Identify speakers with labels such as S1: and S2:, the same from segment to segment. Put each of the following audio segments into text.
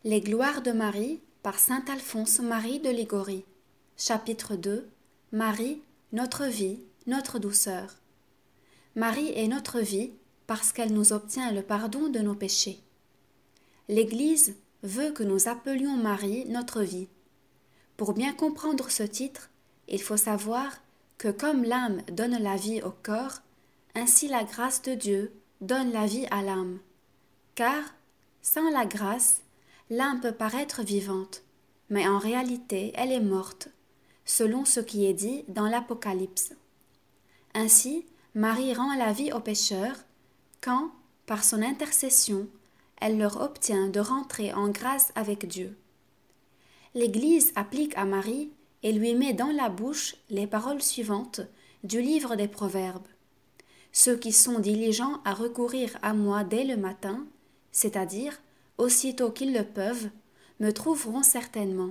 S1: Les gloires de Marie par saint Alphonse Marie de Ligorie. Chapitre 2. Marie, notre vie, notre douceur. Marie est notre vie parce qu'elle nous obtient le pardon de nos péchés. L'Église veut que nous appelions Marie notre vie. Pour bien comprendre ce titre, il faut savoir que comme l'âme donne la vie au corps, ainsi la grâce de Dieu donne la vie à l'âme. Car, sans la grâce, l'âme peut paraître vivante, mais en réalité elle est morte, selon ce qui est dit dans l'Apocalypse. Ainsi, Marie rend la vie aux pécheurs, quand, par son intercession, elle leur obtient de rentrer en grâce avec Dieu. L'Église applique à Marie et lui met dans la bouche les paroles suivantes du livre des Proverbes. Ceux qui sont diligents à recourir à moi dès le matin, c'est-à-dire aussitôt qu'ils le peuvent, me trouveront certainement.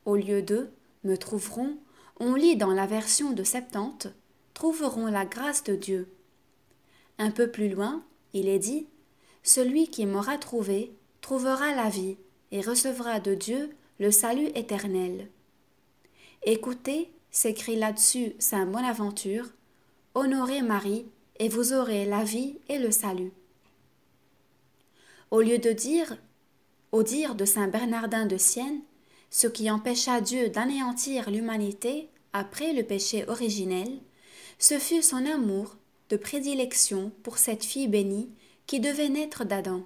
S1: Au lieu de me trouveront, on lit dans la version de Septante, trouveront la grâce de Dieu. Un peu plus loin, il est dit, celui qui m'aura trouvé trouvera la vie et recevra de Dieu le salut éternel. Écoutez, s'écrie là-dessus saint Bonaventure, honorez Marie et vous aurez la vie et le salut. Au lieu de dire, au dire de saint Bernardin de Sienne, ce qui empêcha Dieu d'anéantir l'humanité après le péché originel, ce fut son amour de prédilection pour cette fille bénie qui devait naître d'Adam.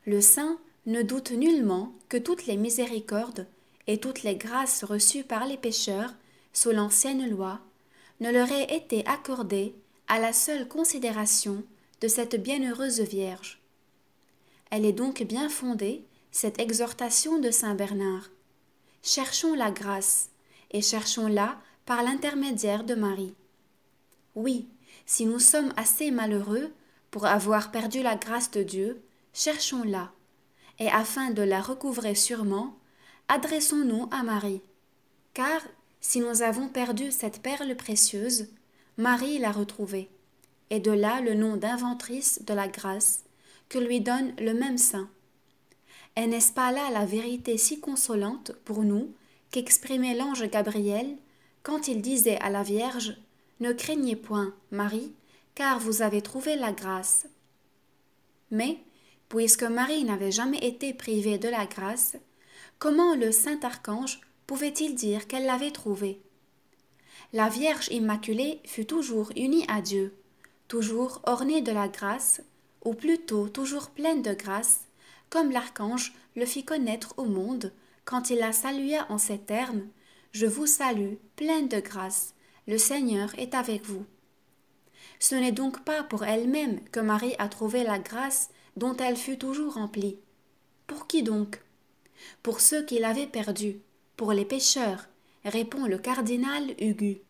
S1: Le saint ne doute nullement que toutes les miséricordes et toutes les grâces reçues par les pécheurs sous l'ancienne loi ne leur aient été accordées à la seule considération de cette bienheureuse Vierge. Elle est donc bien fondée, cette exhortation de saint Bernard. Cherchons la grâce, et cherchons-la par l'intermédiaire de Marie. Oui, si nous sommes assez malheureux pour avoir perdu la grâce de Dieu, cherchons-la, et afin de la recouvrer sûrement, adressons-nous à Marie. Car, si nous avons perdu cette perle précieuse, Marie l'a retrouvée, et de là le nom d'inventrice de la grâce que lui donne le même saint. Et n'est-ce pas là la vérité si consolante pour nous qu'exprimait l'ange Gabriel quand il disait à la Vierge « Ne craignez point, Marie, car vous avez trouvé la grâce. » Mais, puisque Marie n'avait jamais été privée de la grâce, comment le saint archange pouvait-il dire qu'elle l'avait trouvée? La Vierge Immaculée fut toujours unie à Dieu, toujours ornée de la grâce, ou plutôt toujours pleine de grâce, comme l'archange le fit connaître au monde quand il la salua en ces termes « Je vous salue, pleine de grâce, le Seigneur est avec vous. » Ce n'est donc pas pour elle-même que Marie a trouvé la grâce dont elle fut toujours remplie. Pour qui donc? Pour ceux qui l'avaient perdue, pour les pécheurs, répond le cardinal Hugues.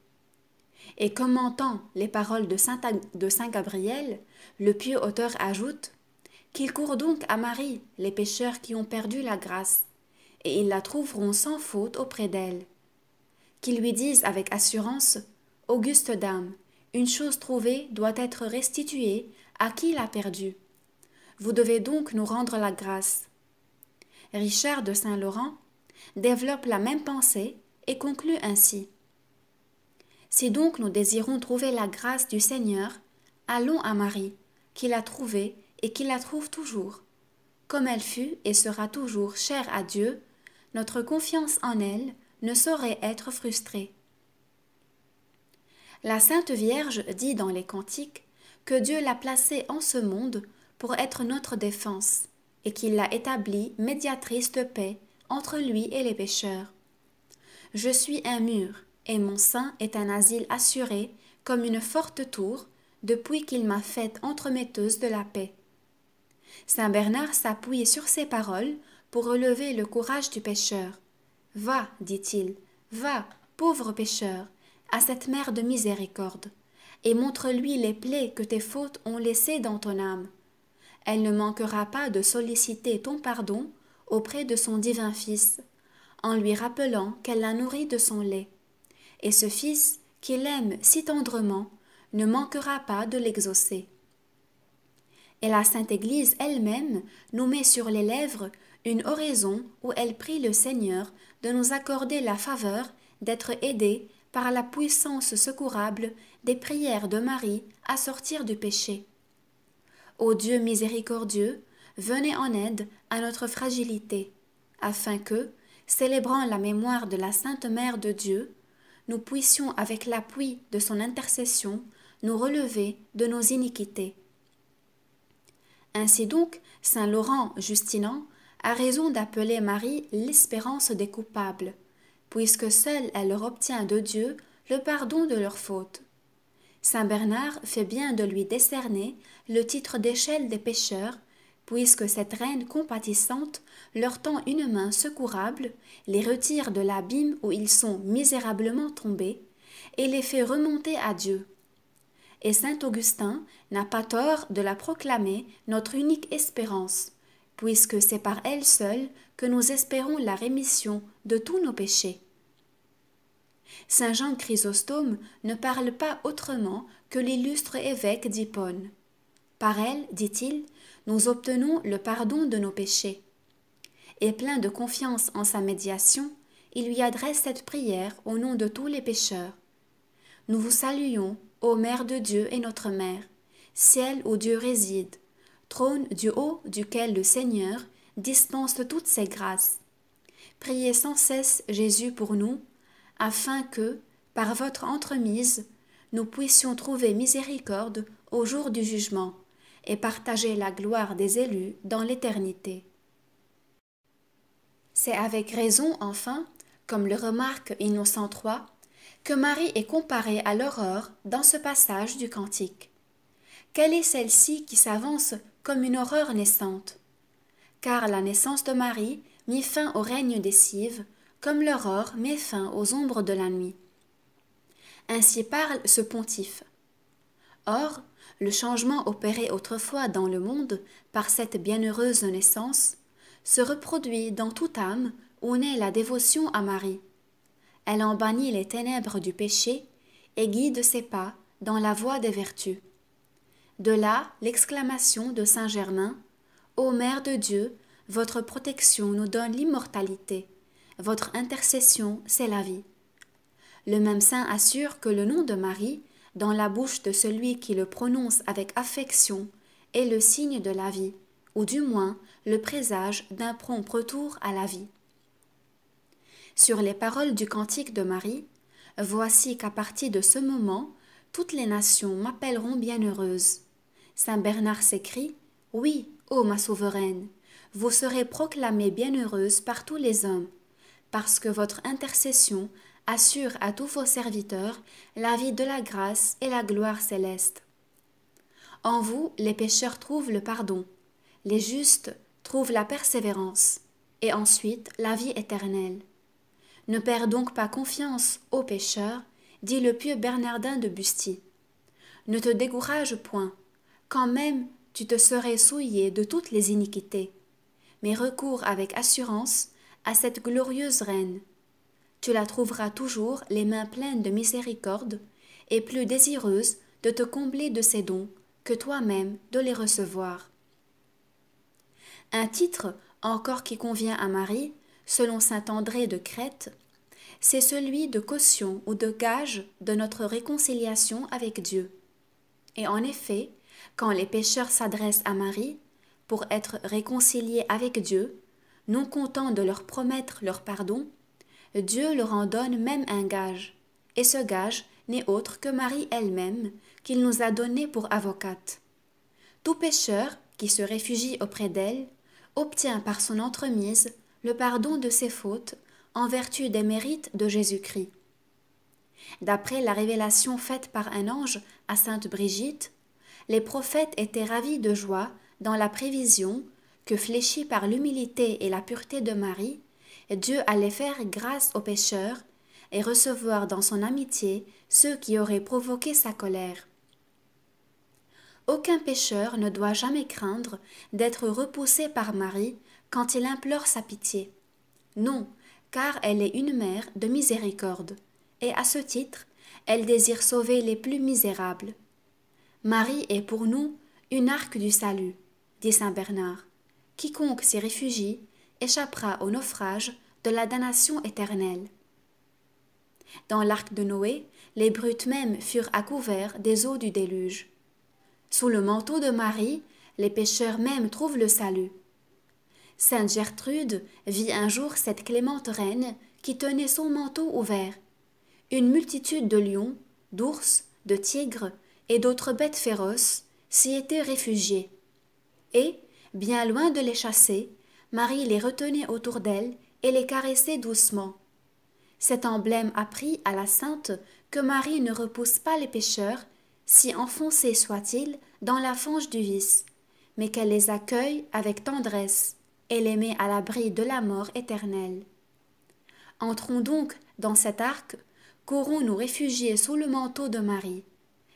S1: Et commentant les paroles de saint Gabriel, le pieux auteur ajoute qu'ils courent donc à Marie, les pécheurs qui ont perdu la grâce, et ils la trouveront sans faute auprès d'elle. Qu'ils lui disent avec assurance, Auguste dame, une chose trouvée doit être restituée à qui l'a perdue. Vous devez donc nous rendre la grâce. Richard de Saint-Laurent développe la même pensée et conclut ainsi. Si donc nous désirons trouver la grâce du Seigneur, allons à Marie, qui l'a trouvée et qui la trouve toujours. Comme elle fut et sera toujours chère à Dieu, notre confiance en elle ne saurait être frustrée. La Sainte Vierge dit dans les Cantiques que Dieu l'a placée en ce monde pour être notre défense et qu'il l'a établie médiatrice de paix entre lui et les pécheurs. Je suis un mur et mon sein est un asile assuré comme une forte tour depuis qu'il m'a faite entremetteuse de la paix. Saint Bernard s'appuie sur ces paroles pour relever le courage du pécheur. Va, dit-il, va, pauvre pécheur, à cette mère de miséricorde, et montre-lui les plaies que tes fautes ont laissées dans ton âme. Elle ne manquera pas de solliciter ton pardon auprès de son divin Fils, en lui rappelant qu'elle l'a nourri de son lait. Et ce Fils, qui l'aime si tendrement, ne manquera pas de l'exaucer. Et la Sainte Église elle-même nous met sur les lèvres une oraison où elle prie le Seigneur de nous accorder la faveur d'être aidés par la puissance secourable des prières de Marie à sortir du péché. Ô Dieu miséricordieux, venez en aide à notre fragilité, afin que, célébrant la mémoire de la Sainte Mère de Dieu, nous puissions, avec l'appui de son intercession, nous relever de nos iniquités. Ainsi donc, saint Laurent Justinien a raison d'appeler Marie l'espérance des coupables, puisque seule elle leur obtient de Dieu le pardon de leurs fautes. Saint Bernard fait bien de lui décerner le titre d'échelle des pécheurs, puisque cette reine compatissante leur tend une main secourable, les retire de l'abîme où ils sont misérablement tombés, et les fait remonter à Dieu. Et saint Augustin n'a pas tort de la proclamer notre unique espérance, puisque c'est par elle seule que nous espérons la rémission de tous nos péchés. Saint Jean Chrysostome ne parle pas autrement que l'illustre évêque d'Hippone. Par elle, dit-il, nous obtenons le pardon de nos péchés. Et plein de confiance en sa médiation, il lui adresse cette prière au nom de tous les pécheurs. Nous vous saluons, ô Mère de Dieu et notre Mère, ciel où Dieu réside, trône du haut duquel le Seigneur dispense toutes ses grâces. Priez sans cesse Jésus pour nous, afin que, par votre entremise, nous puissions trouver miséricorde au jour du jugement et partager la gloire des élus dans l'éternité. C'est avec raison, enfin, comme le remarque Innocent III, que Marie est comparée à l'aurore dans ce passage du Cantique. Quelle est celle-ci qui s'avance comme une aurore naissante? Car la naissance de Marie mit fin au règne des cives, comme l'aurore met fin aux ombres de la nuit. Ainsi parle ce pontife. Or, le changement opéré autrefois dans le monde par cette bienheureuse naissance se reproduit dans toute âme où naît la dévotion à Marie. Elle en bannit les ténèbres du péché et guide ses pas dans la voie des vertus. De là l'exclamation de saint Germain « Ô Mère de Dieu, votre protection nous donne l'immortalité, votre intercession c'est la vie. » Le même saint assure que le nom de Marie, dans la bouche de celui qui le prononce avec affection, est le signe de la vie, ou du moins le présage d'un prompt retour à la vie. Sur les paroles du cantique de Marie, voici qu'à partir de ce moment, toutes les nations m'appelleront bienheureuse. Saint Bernard s'écrie, « Oui, ô ma souveraine, vous serez proclamée bienheureuse par tous les hommes, parce que votre intercession assure à tous vos serviteurs la vie de la grâce et la gloire céleste. En vous, les pécheurs trouvent le pardon, les justes trouvent la persévérance, et ensuite la vie éternelle. Ne perds donc pas confiance, ô pécheur, dit le pieux Bernardin de Busty. Ne te décourage point, quand même tu te serais souillé de toutes les iniquités, mais recours avec assurance à cette glorieuse reine. Tu la trouveras toujours les mains pleines de miséricorde et plus désireuse de te combler de ses dons que toi-même de les recevoir. Un titre encore qui convient à Marie, selon saint André de Crète, c'est celui de caution ou de gage de notre réconciliation avec Dieu. Et en effet, quand les pécheurs s'adressent à Marie pour être réconciliés avec Dieu, non content de leur promettre leur pardon, Dieu leur en donne même un gage, et ce gage n'est autre que Marie elle-même, qu'il nous a donnée pour avocate. Tout pécheur qui se réfugie auprès d'elle obtient par son entremise le pardon de ses fautes en vertu des mérites de Jésus-Christ. D'après la révélation faite par un ange à sainte Brigitte, les prophètes étaient ravis de joie dans la prévision que, fléchis par l'humilité et la pureté de Marie, Dieu allait faire grâce aux pécheurs et recevoir dans son amitié ceux qui auraient provoqué sa colère. Aucun pécheur ne doit jamais craindre d'être repoussé par Marie quand il implore sa pitié. Non, car elle est une mère de miséricorde, et à ce titre, elle désire sauver les plus misérables. Marie est pour nous Une arche du salut, dit saint Bernard. Quiconque s'y réfugie échappera au naufrage de la damnation éternelle. Dans l'arche de Noé, les brutes mêmes furent à couvert des eaux du déluge. Sous le manteau de Marie, les pécheurs mêmes trouvent le salut. Sainte Gertrude vit un jour cette clémente reine qui tenait son manteau ouvert. Une multitude de lions, d'ours, de tigres et d'autres bêtes féroces s'y étaient réfugiés. Et, bien loin de les chasser, Marie les retenait autour d'elle et les caressait doucement. Cet emblème apprit à la sainte que Marie ne repousse pas les pécheurs, si enfoncés soient-ils dans la fange du vice, mais qu'elle les accueille avec tendresse et les met à l'abri de la mort éternelle. Entrons donc dans cet arc, courons nous réfugier sous le manteau de Marie.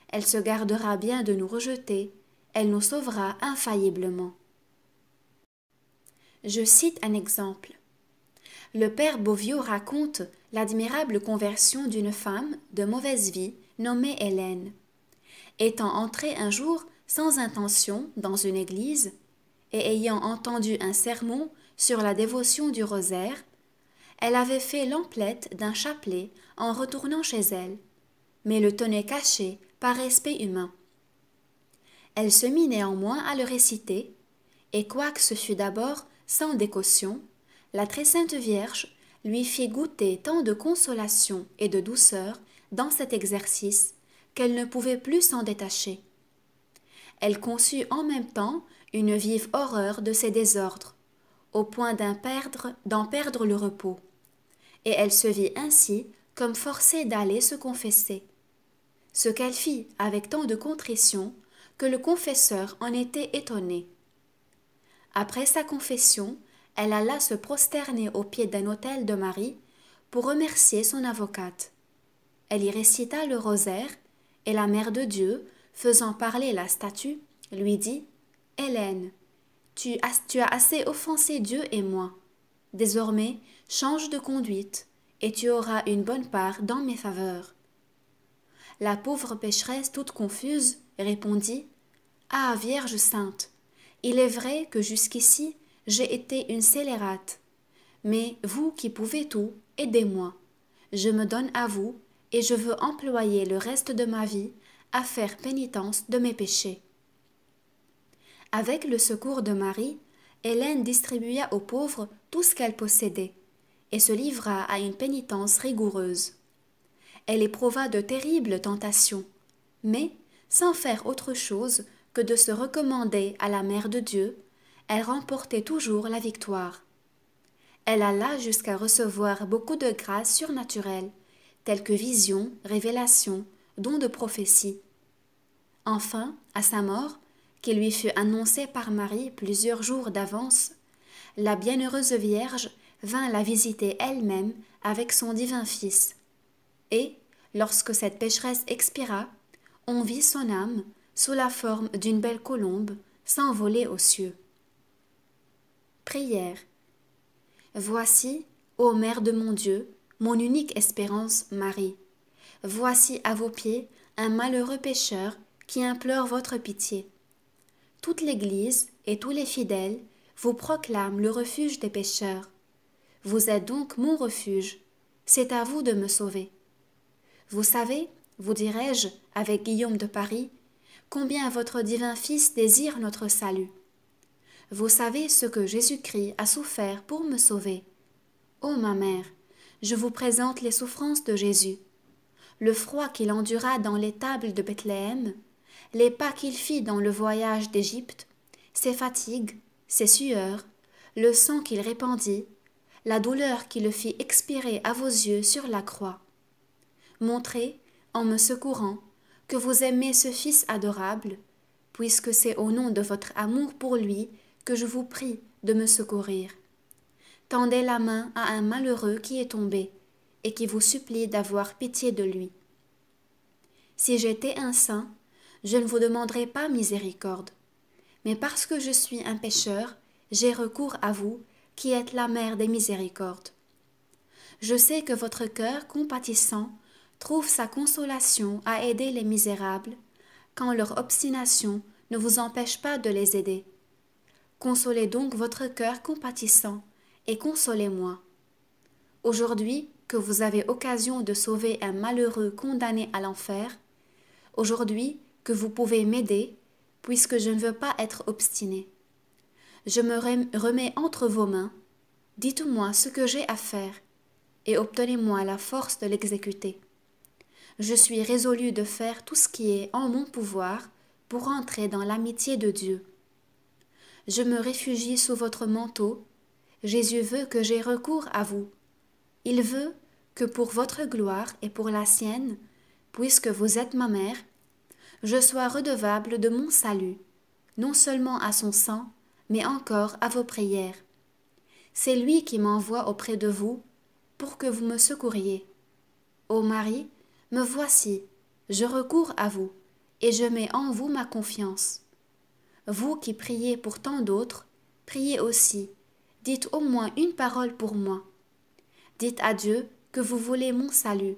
S1: Elle se gardera bien de nous rejeter, elle nous sauvera infailliblement. Je cite un exemple. Le père Boviot raconte l'admirable conversion d'une femme de mauvaise vie nommée Hélène. Étant entrée un jour sans intention dans une église et ayant entendu un sermon sur la dévotion du rosaire, elle avait fait l'emplette d'un chapelet en retournant chez elle, mais le tenait caché par respect humain. Elle se mit néanmoins à le réciter, et quoique ce fût d'abord sans décaution, la très sainte Vierge lui fit goûter tant de consolation et de douceur dans cet exercice qu'elle ne pouvait plus s'en détacher. Elle conçut en même temps une vive horreur de ces désordres, au point d'en perdre le repos, et elle se vit ainsi comme forcée d'aller se confesser, ce qu'elle fit avec tant de contrition que le confesseur en était étonné. Après sa confession, elle alla se prosterner au pied d'un autel de Marie pour remercier son avocate. Elle y récita le rosaire, et la Mère de Dieu, faisant parler la statue, lui dit « Hélène, tu as assez offensé Dieu et moi. Désormais, change de conduite, et tu auras une bonne part dans mes faveurs. » La pauvre pécheresse, toute confuse, répondit « Ah, Vierge sainte, il est vrai que jusqu'ici j'ai été une scélérate, mais vous qui pouvez tout, aidez-moi. Je me donne à vous, et je veux employer le reste de ma vie à faire pénitence de mes péchés. » Avec le secours de Marie, Hélène distribua aux pauvres tout ce qu'elle possédait, et se livra à une pénitence rigoureuse. Elle éprouva de terribles tentations, mais, sans faire autre chose que de se recommander à la Mère de Dieu, elle remportait toujours la victoire. Elle alla jusqu'à recevoir beaucoup de grâces surnaturelles, telles que visions, révélations, dons de prophétie. Enfin, à sa mort, qui lui fut annoncée par Marie plusieurs jours d'avance, la bienheureuse Vierge vint la visiter elle-même avec son divin Fils. Et, lorsque cette pécheresse expira, on vit son âme, sous la forme d'une belle colombe, s'envoler aux cieux. Prière. Voici, ô Mère de mon Dieu, mon unique espérance, Marie. Voici à vos pieds un malheureux pécheur qui implore votre pitié. Toute l'Église et tous les fidèles vous proclament le refuge des pécheurs. Vous êtes donc mon refuge, c'est à vous de me sauver. Vous savez, vous dirai-je, avec Guillaume de Paris, combien votre divin Fils désire notre salut. Vous savez ce que Jésus-Christ a souffert pour me sauver. Ô ma mère, je vous présente les souffrances de Jésus, le froid qu'il endura dans l'étable de Bethléem, les pas qu'il fit dans le voyage d'Égypte, ses fatigues, ses sueurs, le sang qu'il répandit, la douleur qui le fit expirer à vos yeux sur la croix. Montrez, en me secourant, que vous aimez ce Fils adorable, puisque c'est au nom de votre amour pour lui que je vous prie de me secourir. Tendez la main à un malheureux qui est tombé, et qui vous supplie d'avoir pitié de lui. Si j'étais un saint, je ne vous demanderais pas miséricorde, mais parce que je suis un pécheur, j'ai recours à vous, qui êtes la mère des miséricordes. Je sais que votre cœur compatissant trouve sa consolation à aider les misérables, quand leur obstination ne vous empêche pas de les aider. Consolez donc votre cœur compatissant et consolez-moi. Aujourd'hui que vous avez occasion de sauver un malheureux condamné à l'enfer, aujourd'hui que vous pouvez m'aider, puisque je ne veux pas être obstiné. Je me remets entre vos mains, dites-moi ce que j'ai à faire, et obtenez-moi la force de l'exécuter. Je suis résolu de faire tout ce qui est en mon pouvoir pour entrer dans l'amitié de Dieu. Je me réfugie sous votre manteau. Jésus veut que j'aie recours à vous. Il veut que pour votre gloire et pour la sienne, puisque vous êtes ma mère, je sois redevable de mon salut, non seulement à son sang, mais encore à vos prières. C'est lui qui m'envoie auprès de vous pour que vous me secouriez. Ô Marie, me voici, je recours à vous, et je mets en vous ma confiance. Vous qui priez pour tant d'autres, priez aussi, dites au moins une parole pour moi. Dites à Dieu que vous voulez mon salut,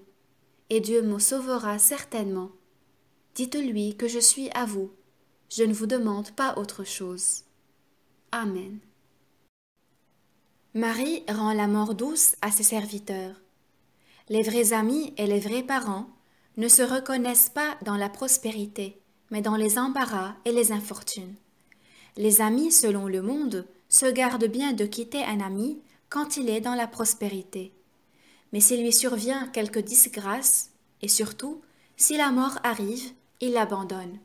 S1: et Dieu me sauvera certainement. Dites-lui que je suis à vous, je ne vous demande pas autre chose. Amen. Marie rend la mort douce à ses serviteurs. Les vrais amis et les vrais parents ne se reconnaissent pas dans la prospérité, mais dans les embarras et les infortunes. Les amis, selon le monde, se gardent bien de quitter un ami quand il est dans la prospérité. Mais s'il lui survient quelque disgrâce, et surtout, si la mort arrive, il l'abandonne.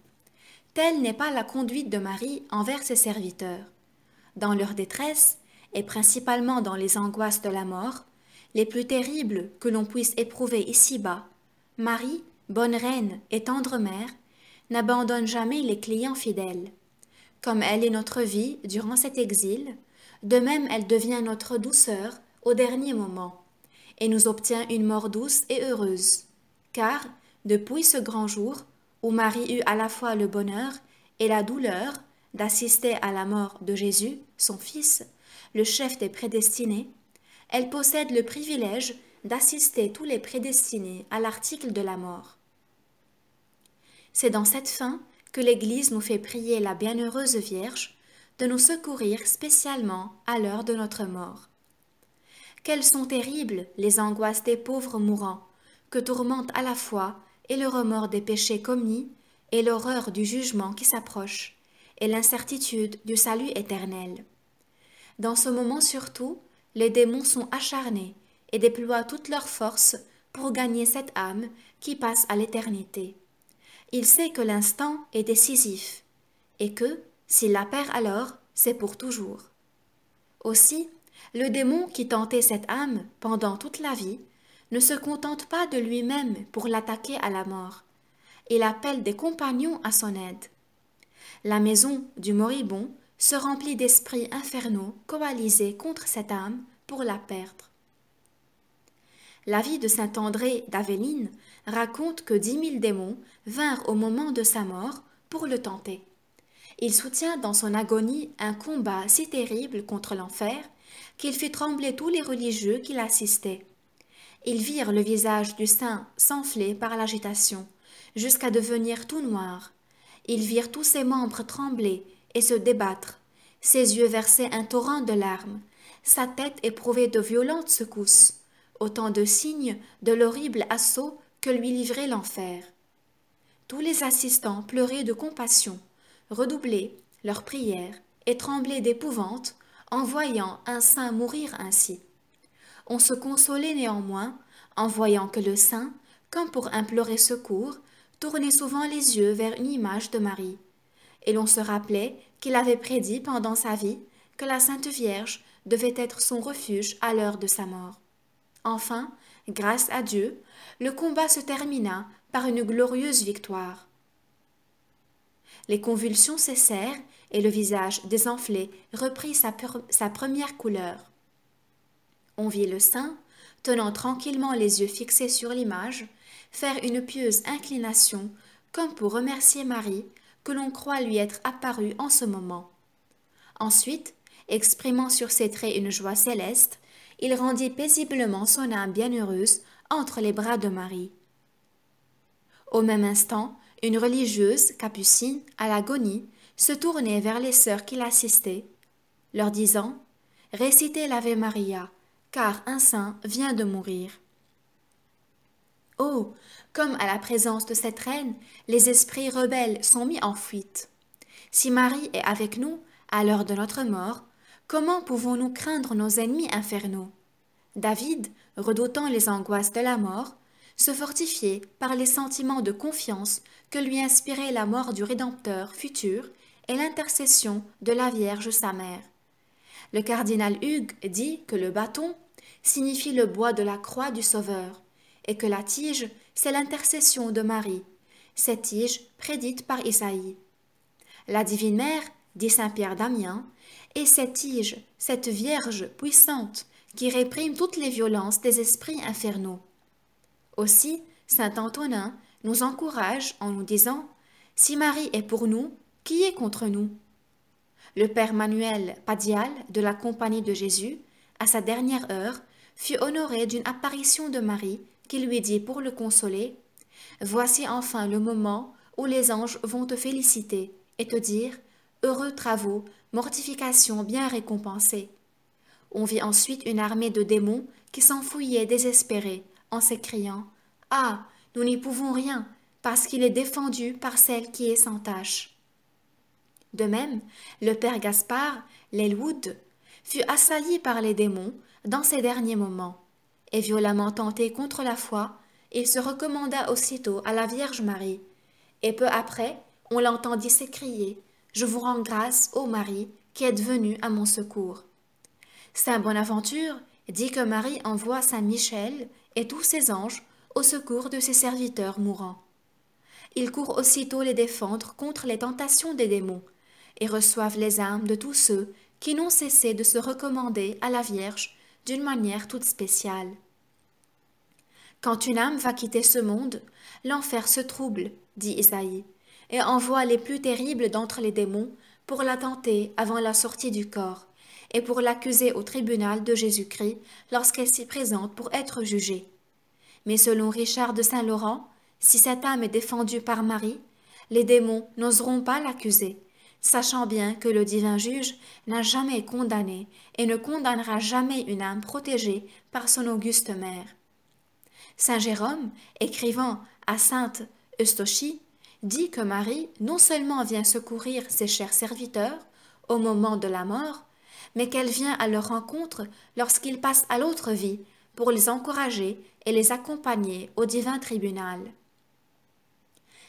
S1: Telle n'est pas la conduite de Marie envers ses serviteurs. Dans leur détresse, et principalement dans les angoisses de la mort, les plus terribles que l'on puisse éprouver ici-bas, Marie, bonne reine et tendre mère, n'abandonne jamais les clients fidèles. Comme elle est notre vie durant cet exil, de même elle devient notre douceur au dernier moment, et nous obtient une mort douce et heureuse. Car, depuis ce grand jour, où Marie eut à la fois le bonheur et la douleur d'assister à la mort de Jésus, son Fils, le chef des prédestinés, elle possède le privilège d'assister tous les prédestinés à l'article de la mort. C'est dans cette fin que l'Église nous fait prier la bienheureuse Vierge de nous secourir spécialement à l'heure de notre mort. Quelles sont terribles les angoisses des pauvres mourants, que tourmentent à la fois et le remords des péchés commis, et l'horreur du jugement qui s'approche, et l'incertitude du salut éternel. Dans ce moment surtout, les démons sont acharnés et déploient toute leur force pour gagner cette âme qui passe à l'éternité. Il sait que l'instant est décisif, et que, s'il la perd alors, c'est pour toujours. Aussi, le démon qui tentait cette âme pendant toute la vie ne se contente pas de lui-même pour l'attaquer à la mort. Il appelle des compagnons à son aide. La maison du moribond se remplit d'esprits infernaux coalisés contre cette âme pour la perdre. La vie de saint André d'Avéline raconte que 10 000 démons vinrent au moment de sa mort pour le tenter. Il soutient dans son agonie un combat si terrible contre l'enfer qu'il fit trembler tous les religieux qui l'assistaient. Ils virent le visage du saint s'enfler par l'agitation, jusqu'à devenir tout noir. Ils virent tous ses membres trembler et se débattre, ses yeux verser un torrent de larmes, sa tête éprouver de violentes secousses, autant de signes de l'horrible assaut que lui livrait l'enfer. Tous les assistants pleuraient de compassion, redoublaient leurs prières et tremblaient d'épouvante en voyant un saint mourir ainsi. On se consolait néanmoins en voyant que le saint, comme pour implorer secours, tournait souvent les yeux vers une image de Marie, et l'on se rappelait qu'il avait prédit pendant sa vie que la Sainte Vierge devait être son refuge à l'heure de sa mort. Enfin, grâce à Dieu, le combat se termina par une glorieuse victoire. Les convulsions cessèrent et le visage désenflé reprit sa première couleur. On vit le saint, tenant tranquillement les yeux fixés sur l'image, faire une pieuse inclination comme pour remercier Marie que l'on croit lui être apparue en ce moment. Ensuite, exprimant sur ses traits une joie céleste, il rendit paisiblement son âme bienheureuse entre les bras de Marie. Au même instant, une religieuse, capucine, à l'agonie, se tournait vers les sœurs qui l'assistaient, leur disant « Récitez l'Ave Maria, car un saint vient de mourir. » Oh, comme à la présence de cette reine, les esprits rebelles sont mis en fuite. Si Marie est avec nous à l'heure de notre mort, comment pouvons-nous craindre nos ennemis infernaux? David, redoutant les angoisses de la mort, se fortifiait par les sentiments de confiance que lui inspirait la mort du Rédempteur futur et l'intercession de la Vierge sa mère. Le cardinal Hugues dit que le bâton signifie le bois de la croix du Sauveur et que la tige, c'est l'intercession de Marie, cette tige prédite par Isaïe. La Divine Mère, dit saint Pierre d'Amiens, est cette tige, cette Vierge puissante qui réprime toutes les violences des esprits infernaux. Aussi, saint Antonin nous encourage en nous disant « Si Marie est pour nous, qui est contre nous ?» Le père Manuel Padial de la Compagnie de Jésus, à sa dernière heure, fut honoré d'une apparition de Marie qui lui dit pour le consoler « Voici enfin le moment où les anges vont te féliciter et te dire « Heureux travaux, mortification bien récompensée ». On vit ensuite une armée de démons qui s'enfouillaient désespérés en s'écriant « Ah, nous n'y pouvons rien, parce qu'il est défendu par celle qui est sans tache. » De même, le père Gaspard, l'Elwood, fut assailli par les démons dans ses derniers moments, et violemment tenté contre la foi, il se recommanda aussitôt à la Vierge Marie, et peu après, on l'entendit s'écrier « Je vous rends grâce, ô Marie, qui êtes venue à mon secours. » Saint Bonaventure dit que Marie envoie Saint Michel et tous ses anges au secours de ses serviteurs mourants. Ils courent aussitôt les défendre contre les tentations des démons et reçoivent les âmes de tous ceux qui n'ont cessé de se recommander à la Vierge d'une manière toute spéciale. Quand une âme va quitter ce monde, l'enfer se trouble, dit Isaïe, et envoie les plus terribles d'entre les démons pour la tenter avant la sortie du corps, et pour l'accuser au tribunal de Jésus-Christ lorsqu'elle s'y présente pour être jugée. Mais selon Richard de Saint-Laurent, si cette âme est défendue par Marie, les démons n'oseront pas l'accuser, sachant bien que le divin juge n'a jamais condamné et ne condamnera jamais une âme protégée par son auguste mère. Saint Jérôme, écrivant à sainte Eustochie, dit que Marie non seulement vient secourir ses chers serviteurs au moment de la mort, mais qu'elle vient à leur rencontre lorsqu'ils passent à l'autre vie pour les encourager et les accompagner au divin tribunal.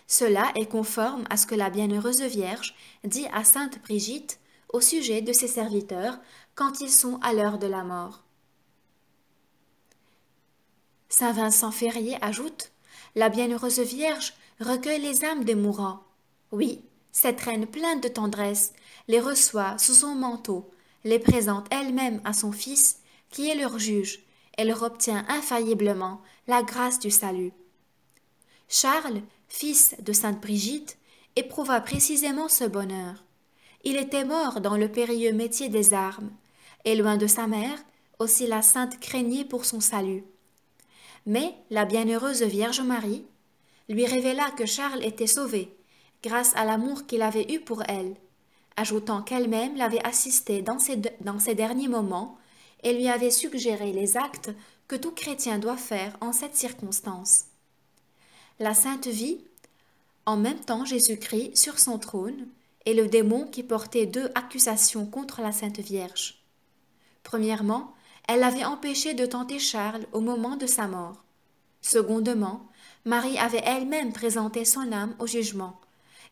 S1: Cela est conforme à ce que la Bienheureuse Vierge dit à sainte Brigitte au sujet de ses serviteurs quand ils sont à l'heure de la mort. Saint Vincent Ferrier ajoute « La Bienheureuse Vierge recueille les âmes des mourants. Oui, cette reine pleine de tendresse les reçoit sous son manteau, les présente elle-même à son Fils, qui est leur juge, et leur obtient infailliblement la grâce du salut. » Charles, fils de sainte Brigitte, éprouva précisément ce bonheur. Il était mort dans le périlleux métier des armes, et loin de sa mère, aussi la sainte craignait pour son salut. Mais la bienheureuse Vierge Marie lui révéla que Charles était sauvé, grâce à l'amour qu'il avait eu pour elle, ajoutant qu'elle-même l'avait assisté dans ses derniers moments et lui avait suggéré les actes que tout chrétien doit faire en cette circonstance. La sainte vit en même temps Jésus-Christ sur son trône et le démon qui portait deux accusations contre la Sainte Vierge. Premièrement, elle l'avait empêché de tenter Charles au moment de sa mort. Secondement, Marie avait elle-même présenté son âme au jugement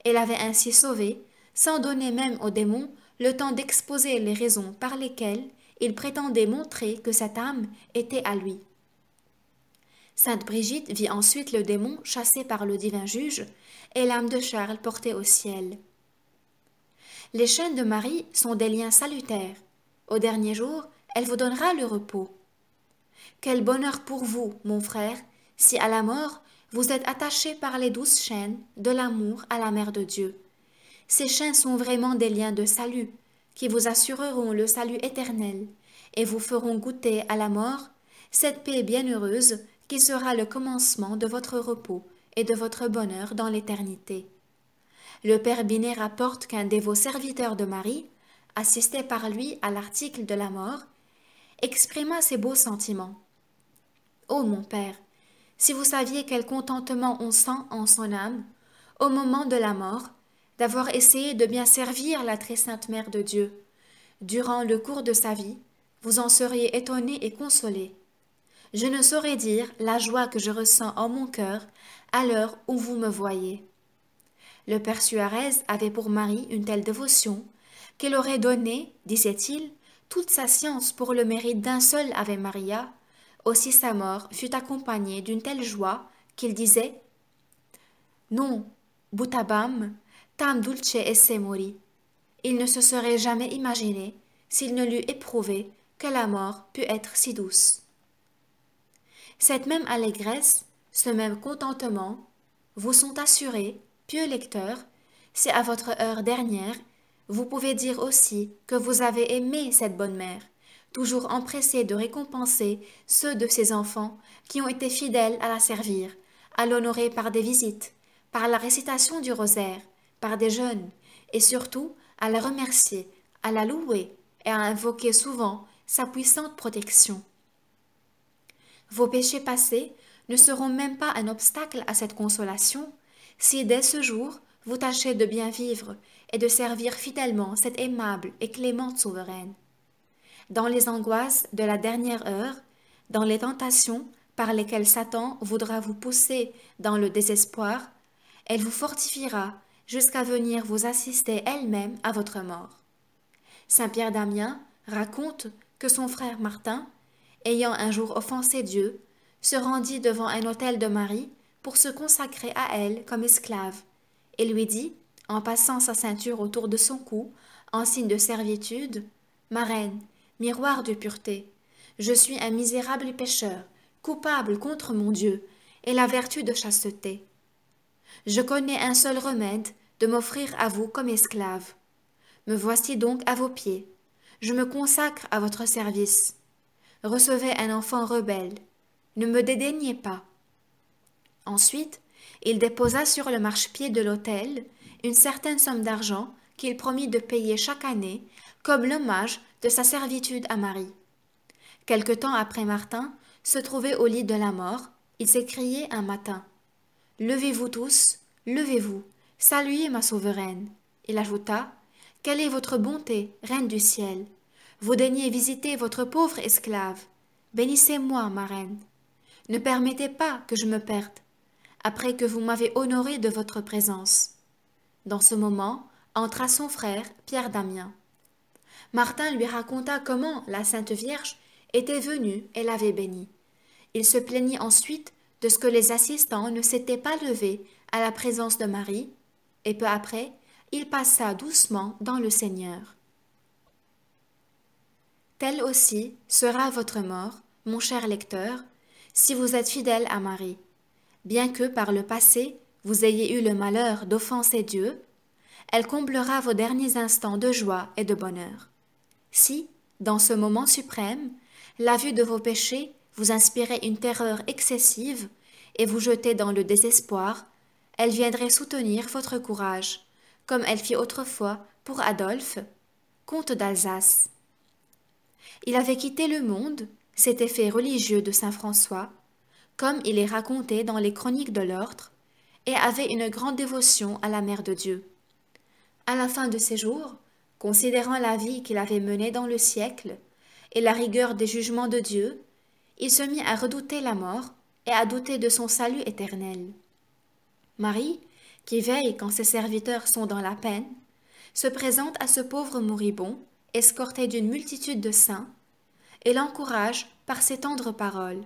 S1: et l'avait ainsi sauvé, sans donner même au démon le temps d'exposer les raisons par lesquelles il prétendait montrer que cette âme était à lui. Sainte Brigitte vit ensuite le démon chassé par le divin juge et l'âme de Charles portée au ciel. Les chaînes de Marie sont des liens salutaires. Au dernier jour, elle vous donnera le repos. Quel bonheur pour vous, mon frère, si à la mort, vous êtes attaché par les douces chaînes de l'amour à la Mère de Dieu. Ces chaînes sont vraiment des liens de salut, qui vous assureront le salut éternel et vous feront goûter à la mort cette paix bienheureuse qui sera le commencement de votre repos et de votre bonheur dans l'éternité. Le père Binet rapporte qu'un dévot serviteur de Marie, assisté par lui à l'article de la mort, exprima ces beaux sentiments. Ô mon père, si vous saviez quel contentement on sent en son âme, au moment de la mort, d'avoir essayé de bien servir la très sainte Mère de Dieu, durant le cours de sa vie, vous en seriez étonné et consolé. Je ne saurais dire la joie que je ressens en mon cœur à l'heure où vous me voyez. Le père Suarez avait pour Marie une telle dévotion qu'il aurait donné, disait-il, toute sa science pour le mérite d'un seul Ave Maria. Aussi sa mort fut accompagnée d'une telle joie qu'il disait « Non, butabam, tam dulce esse mori ». Il ne se serait jamais imaginé, s'il ne l'eût éprouvé, que la mort pût être si douce. Cette même allégresse, ce même contentement, vous sont assurés, pieux lecteurs, si à votre heure dernière, vous pouvez dire aussi que vous avez aimé cette bonne mère, toujours empressée de récompenser ceux de ses enfants qui ont été fidèles à la servir, à l'honorer par des visites, par la récitation du rosaire, par des jeûnes, et surtout à la remercier, à la louer et à invoquer souvent sa puissante protection. Vos péchés passés ne seront même pas un obstacle à cette consolation, si dès ce jour vous tâchez de bien vivre et de servir fidèlement cette aimable et clémente souveraine. Dans les angoisses de la dernière heure, dans les tentations par lesquelles Satan voudra vous pousser dans le désespoir, elle vous fortifiera jusqu'à venir vous assister elle-même à votre mort. Saint Pierre d'Amiens raconte que son frère Martin, ayant un jour offensé Dieu, se rendit devant un autel de Marie pour se consacrer à elle comme esclave, et lui dit, en passant sa ceinture autour de son cou, en signe de servitude, « Ma reine, miroir de pureté, je suis un misérable pécheur, coupable contre mon Dieu et la vertu de chasteté. Je connais un seul remède, de m'offrir à vous comme esclave. Me voici donc à vos pieds. Je me consacre à votre service. Recevez un enfant rebelle. Ne me dédaignez pas. » Ensuite, il déposa sur le marchepied de l'autel une certaine somme d'argent qu'il promit de payer chaque année comme l'hommage de sa servitude à Marie. Quelque temps après Martin se trouvait au lit de la mort, il s'écriait un matin « Levez-vous tous, levez-vous, saluez ma souveraine. » Il ajouta « Quelle est votre bonté, reine du ciel? Vous daignez visiter votre pauvre esclave. Bénissez-moi, ma reine. Ne permettez pas que je me perde, après que vous m'avez honoré de votre présence. » Dans ce moment, entra son frère, Pierre d'Amiens. Martin lui raconta comment la Sainte Vierge était venue et l'avait béni. Il se plaignit ensuite de ce que les assistants ne s'étaient pas levés à la présence de Marie, et peu après, il passa doucement dans le Seigneur. Telle aussi sera votre mort, mon cher lecteur, si vous êtes fidèle à Marie. Bien que par le passé vous ayez eu le malheur d'offenser Dieu, elle comblera vos derniers instants de joie et de bonheur. Si, dans ce moment suprême, la vue de vos péchés vous inspirait une terreur excessive et vous jetait dans le désespoir, elle viendrait soutenir votre courage, comme elle fit autrefois pour Adolphe, comte d'Alsace. Il avait quitté le monde, s'était fait religieux de saint François, comme il est raconté dans les chroniques de l'ordre, et avait une grande dévotion à la Mère de Dieu. À la fin de ses jours, considérant la vie qu'il avait menée dans le siècle et la rigueur des jugements de Dieu, il se mit à redouter la mort et à douter de son salut éternel. Marie, qui veille quand ses serviteurs sont dans la peine, se présente à ce pauvre moribond, escorté d'une multitude de saints, et l'encourage par ses tendres paroles.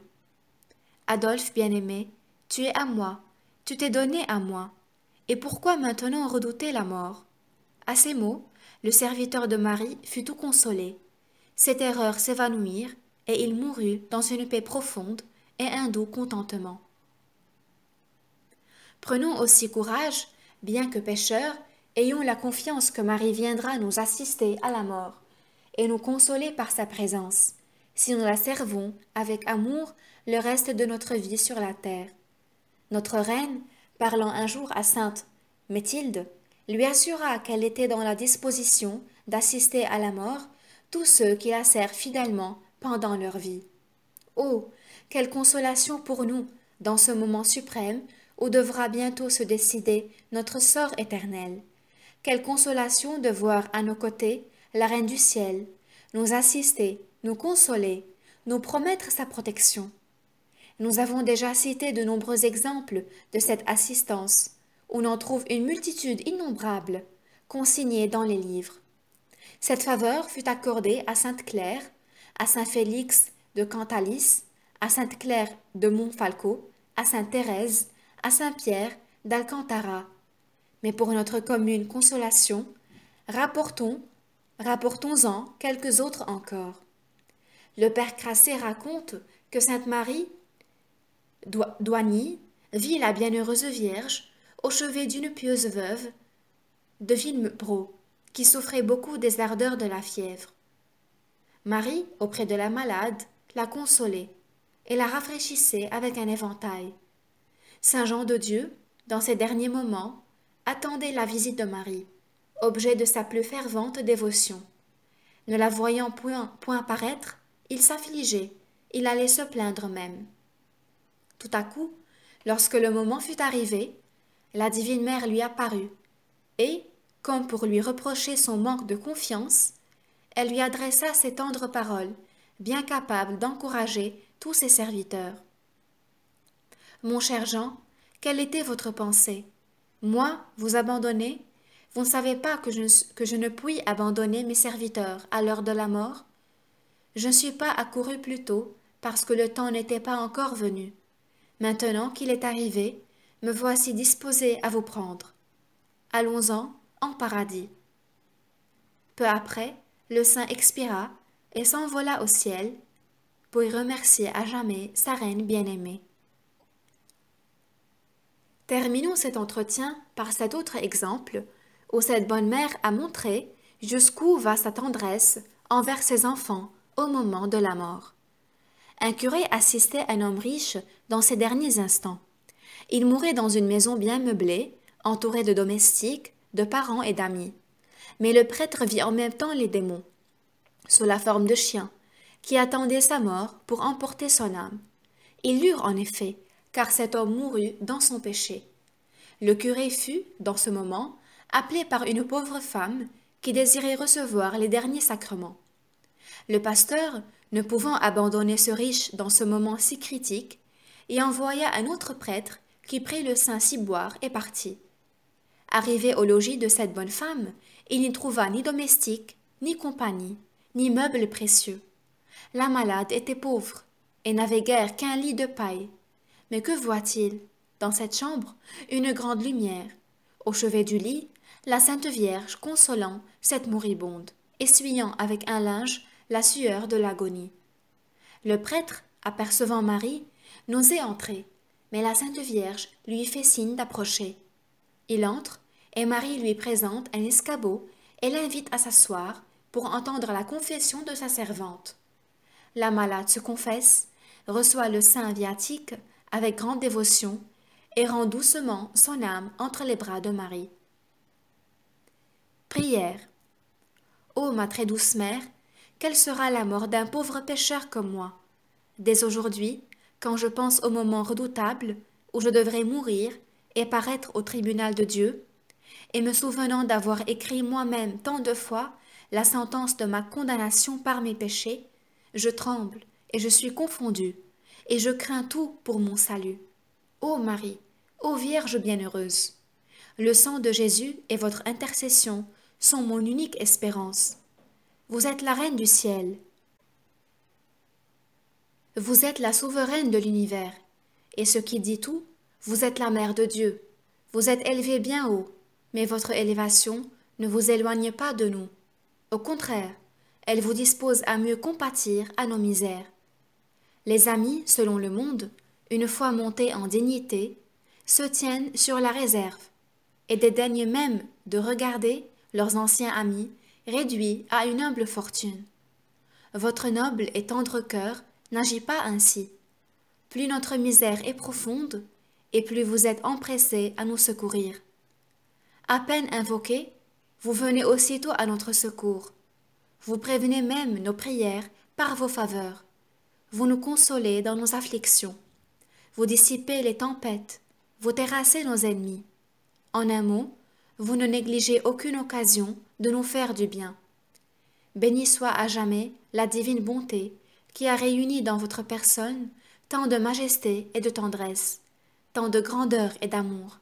S1: « Adolphe bien-aimé, tu es à moi, tu t'es donné à moi, et pourquoi maintenant redouter la mort ?» À ces mots, le serviteur de Marie fut tout consolé. Ses terreurs s'évanouirent, et il mourut dans une paix profonde et un doux contentement. Prenons aussi courage, bien que pécheurs, ayons la confiance que Marie viendra nous assister à la mort et nous consoler par sa présence, si nous la servons avec amour le reste de notre vie sur la terre. Notre reine, parlant un jour à sainte Méthilde, lui assura qu'elle était dans la disposition d'assister à la mort tous ceux qui la servent fidèlement pendant leur vie. Oh, quelle consolation pour nous dans ce moment suprême où devra bientôt se décider notre sort éternel. Quelle consolation de voir à nos côtés la Reine du ciel, nous assister, nous consoler, nous promettre sa protection. Nous avons déjà cité de nombreux exemples de cette assistance, où l'on trouve une multitude innombrable, consignée dans les livres. Cette faveur fut accordée à sainte Claire, à saint Félix de Cantalis, à sainte Claire de Montfalco, à sainte Thérèse, à saint Pierre d'Alcantara. Mais pour notre commune consolation, rapportons-en quelques autres encore. Le père Crassé raconte que sainte Marie d'Oigny vit la bienheureuse Vierge au chevet d'une pieuse veuve de Villebreau, qui souffrait beaucoup des ardeurs de la fièvre. Marie, auprès de la malade, la consolait et la rafraîchissait avec un éventail. Saint Jean de Dieu, dans ses derniers moments, attendait la visite de Marie, objet de sa plus fervente dévotion. Ne la voyant point paraître, il s'affligeait, il allait se plaindre même. Tout à coup, lorsque le moment fut arrivé, la divine mère lui apparut, et, comme pour lui reprocher son manque de confiance, elle lui adressa ces tendres paroles, bien capables d'encourager tous ses serviteurs. Mon cher Jean, quelle était votre pensée? Moi, vous abandonner? Vous ne savez pas que je ne puis abandonner mes serviteurs à l'heure de la mort? Je ne suis pas accouru plus tôt, parce que le temps n'était pas encore venu. Maintenant qu'il est arrivé, me voici disposé à vous prendre. Allons-en en paradis. Peu après, le saint expira et s'envola au ciel pour y remercier à jamais sa reine bien-aimée. Terminons cet entretien par cet autre exemple où cette bonne mère a montré jusqu'où va sa tendresse envers ses enfants au moment de la mort. Un curé assistait un homme riche dans ses derniers instants. Il mourait dans une maison bien meublée, entourée de domestiques, de parents et d'amis. Mais le prêtre vit en même temps les démons, sous la forme de chiens, qui attendaient sa mort pour emporter son âme. Ils l'eurent en effet, car cet homme mourut dans son péché. Le curé fut, dans ce moment, appelé par une pauvre femme qui désirait recevoir les derniers sacrements. Le pasteur, ne pouvant abandonner ce riche dans ce moment si critique, y envoya un autre prêtre qui prit le saint ciboire et partit. Arrivé au logis de cette bonne femme, il n'y trouva ni domestique, ni compagnie, ni meubles précieux. La malade était pauvre et n'avait guère qu'un lit de paille. Mais que voit-il? Dans cette chambre, une grande lumière. Au chevet du lit, la Sainte Vierge consolant cette moribonde, essuyant avec un linge la sueur de l'agonie. Le prêtre, apercevant Marie, n'osait entrer, mais la Sainte Vierge lui fait signe d'approcher. Il entre, et Marie lui présente un escabeau et l'invite à s'asseoir pour entendre la confession de sa servante. La malade se confesse, reçoit le saint viatique avec grande dévotion et rend doucement son âme entre les bras de Marie. Prière. Ô ma très douce mère, quelle sera la mort d'un pauvre pécheur comme moi? Dès aujourd'hui, quand je pense au moment redoutable où je devrais mourir et paraître au tribunal de Dieu, et me souvenant d'avoir écrit moi-même tant de fois la sentence de ma condamnation par mes péchés, je tremble et je suis confondue, et je crains tout pour mon salut. Ô Marie, ô Vierge bienheureuse, le sang de Jésus et votre intercession sont mon unique espérance. Vous êtes la Reine du ciel. Vous êtes la souveraine de l'univers, et ce qui dit tout, vous êtes la Mère de Dieu. Vous êtes élevée bien haut, mais votre élévation ne vous éloigne pas de nous. Au contraire, elle vous dispose à mieux compatir à nos misères. Les amis, selon le monde, une fois montés en dignité, se tiennent sur la réserve et dédaignent même de regarder leurs anciens amis réduits à une humble fortune. Votre noble et tendre cœur n'agit pas ainsi. Plus notre misère est profonde, et plus vous êtes empressés à nous secourir. À peine invoqué, vous venez aussitôt à notre secours. Vous prévenez même nos prières par vos faveurs. Vous nous consolez dans nos afflictions. Vous dissipez les tempêtes. Vous terrassez nos ennemis. En un mot, vous ne négligez aucune occasion de nous faire du bien. Béni soit à jamais la divine bonté qui a réuni dans votre personne tant de majesté et de tendresse, tant de grandeur et d'amour.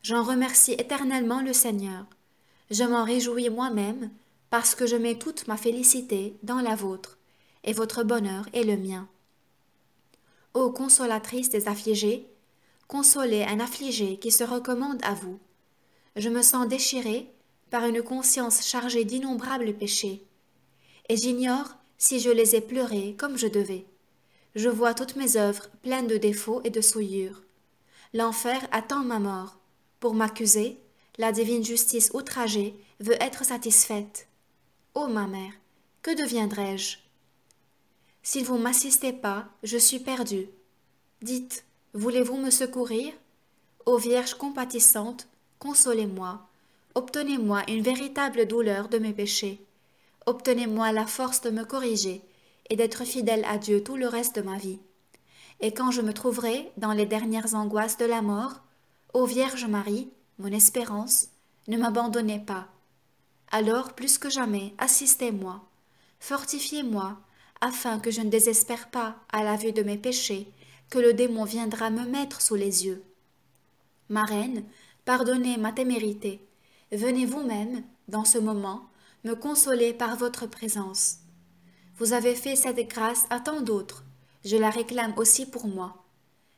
S1: J'en remercie éternellement le Seigneur. Je m'en réjouis moi-même parce que je mets toute ma félicité dans la vôtre, et votre bonheur est le mien. Ô consolatrice des affligés, consolez un affligé qui se recommande à vous. Je me sens déchirée par une conscience chargée d'innombrables péchés, et j'ignore si je les ai pleurés comme je devais. Je vois toutes mes œuvres pleines de défauts et de souillures. L'enfer attend ma mort. Pour m'accuser, la divine justice outragée veut être satisfaite. Ô ma mère, que deviendrai-je? Si vous ne m'assistez pas, je suis perdue. Dites, voulez-vous me secourir? Ô Vierge compatissante, consolez-moi. Obtenez-moi une véritable douleur de mes péchés. Obtenez-moi la force de me corriger et d'être fidèle à Dieu tout le reste de ma vie. Et quand je me trouverai dans les dernières angoisses de la mort, ô Vierge Marie, mon espérance, ne m'abandonnez pas. Alors, plus que jamais, assistez-moi, fortifiez-moi, afin que je ne désespère pas à la vue de mes péchés, que le démon viendra me mettre sous les yeux. Ma reine, pardonnez ma témérité. Venez vous-même, dans ce moment, me consoler par votre présence. Vous avez fait cette grâce à tant d'autres, je la réclame aussi pour moi.